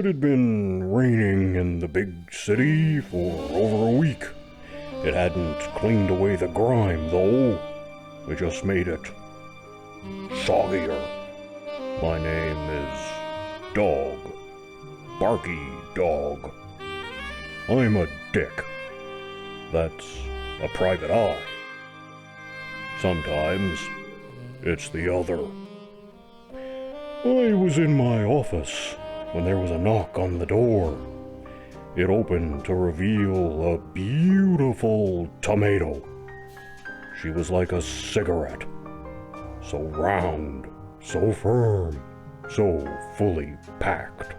It had been raining in the big city for over a week. It hadn't cleaned away the grime, though. It just made it soggier. My name is Dog. Barkey Dog. I'm a dick. That's a private eye. Sometimes it's the other. I was in my office when there was a knock on the door. It opened to reveal a beautiful tomato. She was like a cigarette. So round, so firm, so fully packed.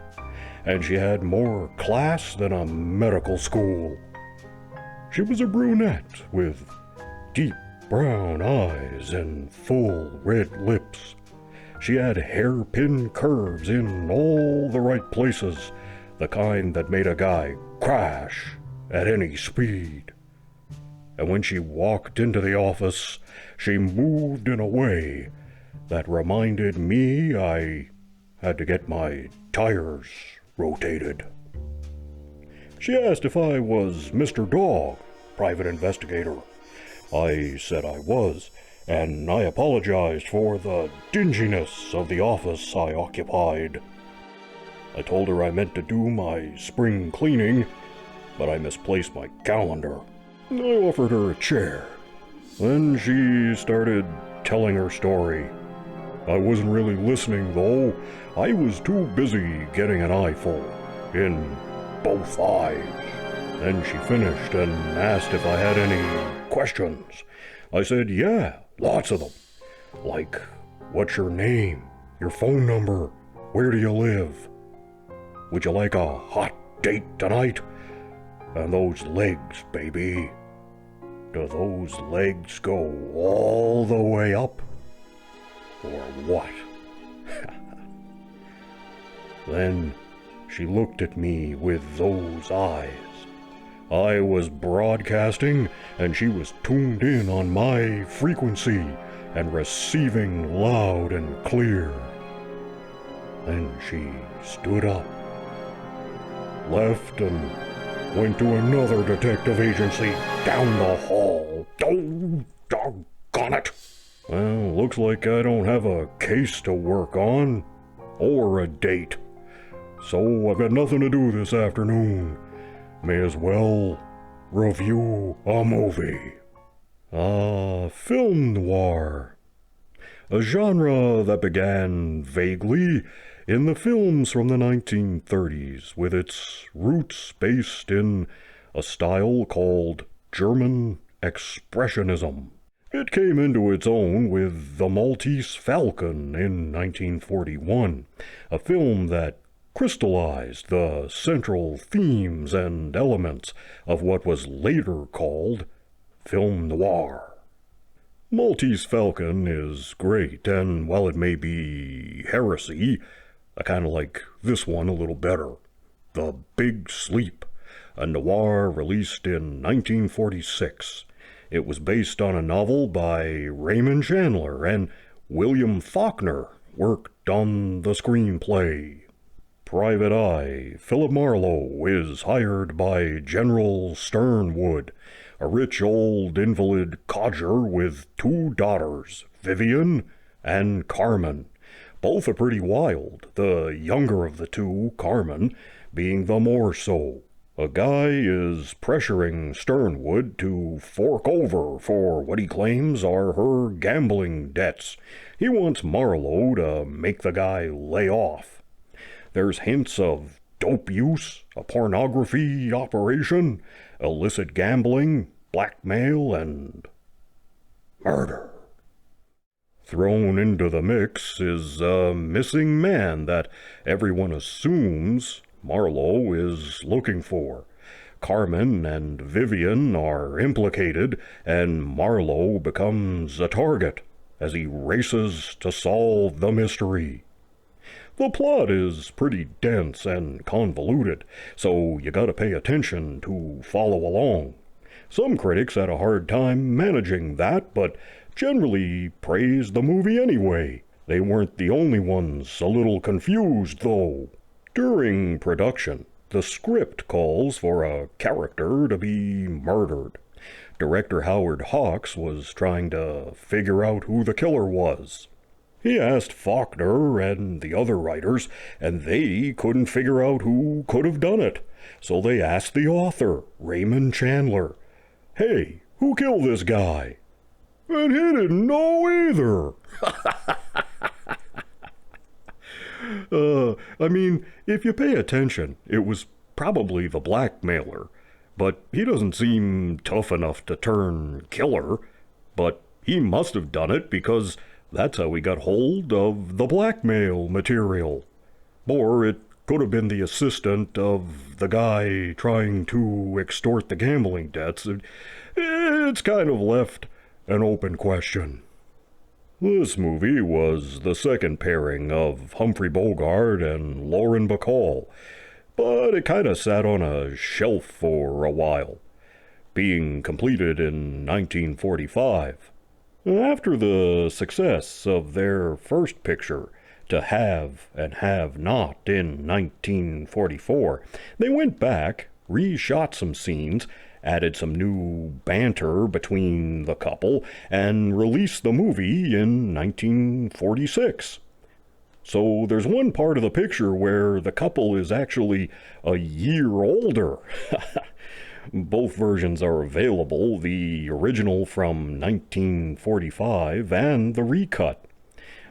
And she had more class than a medical school. She was a brunette with deep brown eyes and full red lips. She had hairpin curves in all the right places, the kind that made a guy crash at any speed. And when she walked into the office, she moved in a way that reminded me I had to get my tires rotated. She asked if I was Mr. Dog, private investigator. I said I was, and I apologized for the dinginess of the office I occupied. I told her I meant to do my spring cleaning, but I misplaced my calendar. I offered her a chair. Then she started telling her story. I wasn't really listening, though. I was too busy getting an eyeful in both eyes. Then she finished and asked if I had any questions. I said, yeah, lots of them. Like, what's your name? Your phone number? Where do you live? Would you like a hot date tonight? And those legs, baby. Do those legs go all the way up? Or what? Then she looked at me with those eyes. I was broadcasting, and she was tuned in on my frequency and receiving loud and clear. Then she stood up, left, and went to another detective agency down the hall. Oh, doggone it! Well, looks like I don't have a case to work on, or a date. So I've got nothing to do this afternoon. May as well review a movie. Film noir. A genre that began vaguely in the films from the 1930s, with its roots based in a style called German Expressionism. It came into its own with The Maltese Falcon in 1941, a film that crystallized the central themes and elements of what was later called film noir. Maltese Falcon is great, and while it may be heresy, I kind of like this one a little better. The Big Sleep, a noir released in 1946. It was based on a novel by Raymond Chandler, and William Faulkner worked on the screenplay. Private Eye Philip Marlowe is hired by General Sternwood, a rich old invalid codger with two daughters, Vivian and Carmen. Both are pretty wild, the younger of the two, Carmen, being the more so. A guy is pressuring Sternwood to fork over for what he claims are her gambling debts. He wants Marlowe to make the guy lay off. There's hints of dope use, a pornography operation, illicit gambling, blackmail, and murder. Thrown into the mix is a missing man that everyone assumes Marlowe is looking for. Carmen and Vivian are implicated, and Marlowe becomes a target as he races to solve the mystery. The plot is pretty dense and convoluted, so you gotta pay attention to follow along. Some critics had a hard time managing that, but generally praised the movie anyway. They weren't the only ones a little confused, though. During production, the script calls for a character to be murdered. Director Howard Hawks was trying to figure out who the killer was. He asked Faulkner and the other writers, and they couldn't figure out who could have done it. So they asked the author, Raymond Chandler, "Hey, who killed this guy?" And he didn't know either. If you pay attention, it was probably the blackmailer. But he doesn't seem tough enough to turn killer. But he must have done it because that's how he got hold of the blackmail material. Or it could have been the assistant of the guy trying to extort the gambling debts. It's kind of left an open question. This movie was the second pairing of Humphrey Bogart and Lauren Bacall, but it kind of sat on a shelf for a while, being completed in 1945. After the success of their first picture, To Have and Have Not, in 1944, they went back, reshot some scenes, added some new banter between the couple, and released the movie in 1946. So there's one part of the picture where the couple is actually a year older. Both versions are available, the original from 1945 and the recut,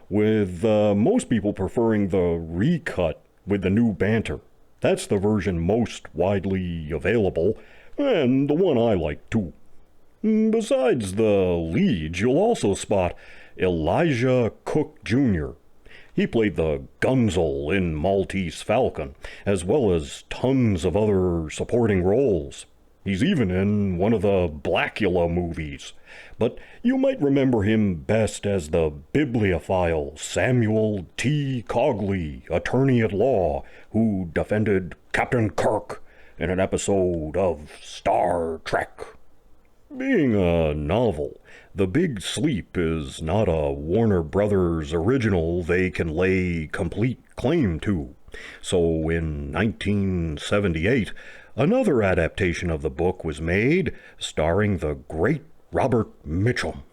with most people preferring the recut with the new banter. That's the version most widely available, and the one I like too. Besides the leads, you'll also spot Elijah Cook Jr. He played the Gunzel in Maltese Falcon, as well as tons of other supporting roles. He's even in one of the Blackula movies, but you might remember him best as the bibliophile Samuel T. Cogley, attorney at law, who defended Captain Kirk in an episode of Star Trek. Being a novel, The Big Sleep is not a Warner Brothers original they can lay complete claim to. So in 1978, another adaptation of the book was made, starring the great Robert Mitchum.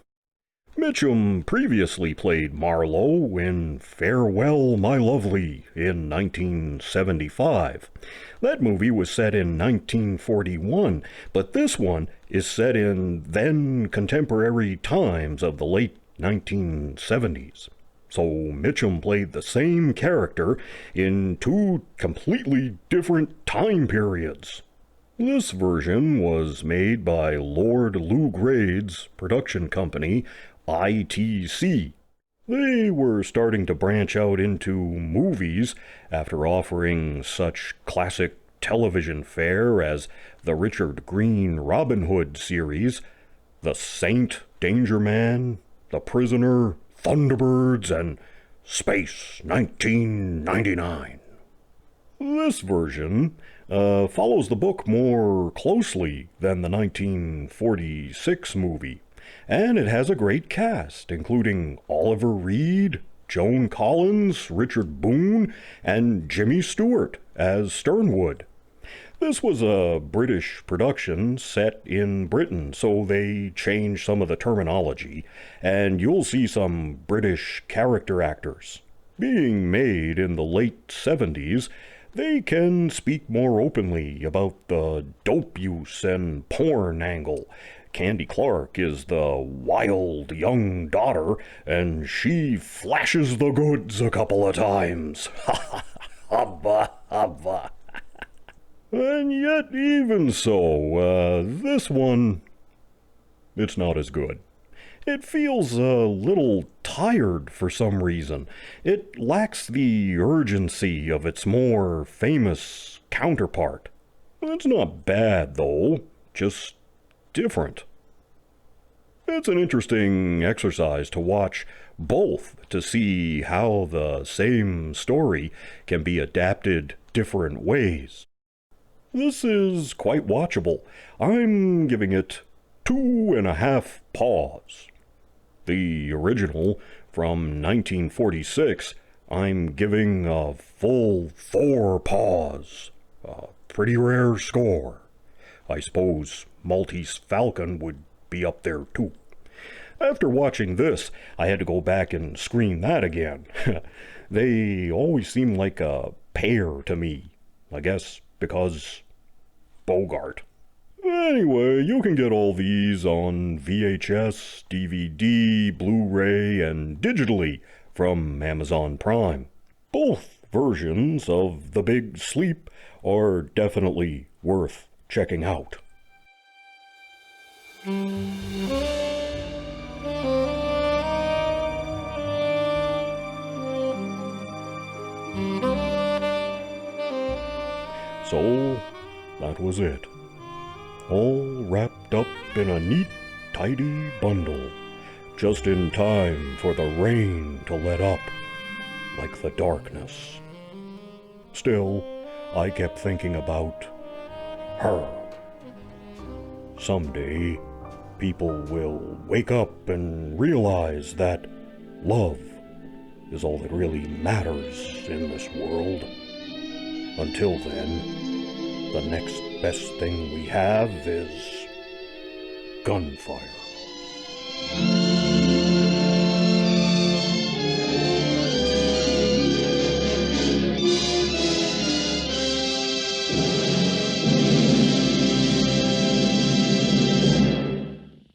Mitchum previously played Marlowe in Farewell, My Lovely in 1975. That movie was set in 1941, but this one is set in then contemporary times of the late 1970s. So Mitchum played the same character in two completely different time periods. This version was made by Lord Lou Grade's production company, ITC. They were starting to branch out into movies after offering such classic television fare as the Richard Green Robin Hood series, The Saint, Danger Man, The Prisoner, Thunderbirds, and Space 1999. This version follows the book more closely than the 1946 movie, and it has a great cast, including Oliver Reed, Joan Collins, Richard Boone, and Jimmy Stewart as Sternwood. This was a British production set in Britain, so they changed some of the terminology, and you'll see some British character actors. Being made in the late 70s, they can speak more openly about the dope use and porn angle. Candy Clark is the wild young daughter, and she flashes the goods a couple of times. Hubba, hubba. And yet, even so, this one, it's not as good. It feels a little tired for some reason. It lacks the urgency of its more famous counterpart. It's not bad, though, just different. It's an interesting exercise to watch both to see how the same story can be adapted different ways. This is quite watchable. I'm giving it 2.5 paws. The original from 1946 I'm giving a full 4 paws. A pretty rare score. I suppose Maltese Falcon would be up there too. After watching this, I had to go back and screen that again. They always seem like a pair to me. I guess because Bogart. Anyway, you can get all these on VHS, DVD, Blu-ray, and digitally from Amazon Prime. Both versions of The Big Sleep are definitely worth checking out. So, that was it. All wrapped up in a neat, tidy bundle, just in time for the rain to let up, like the darkness. Still, I kept thinking about her. Someday, people will wake up and realize that love is all that really matters in this world. Until then, the next best thing we have is gunfire.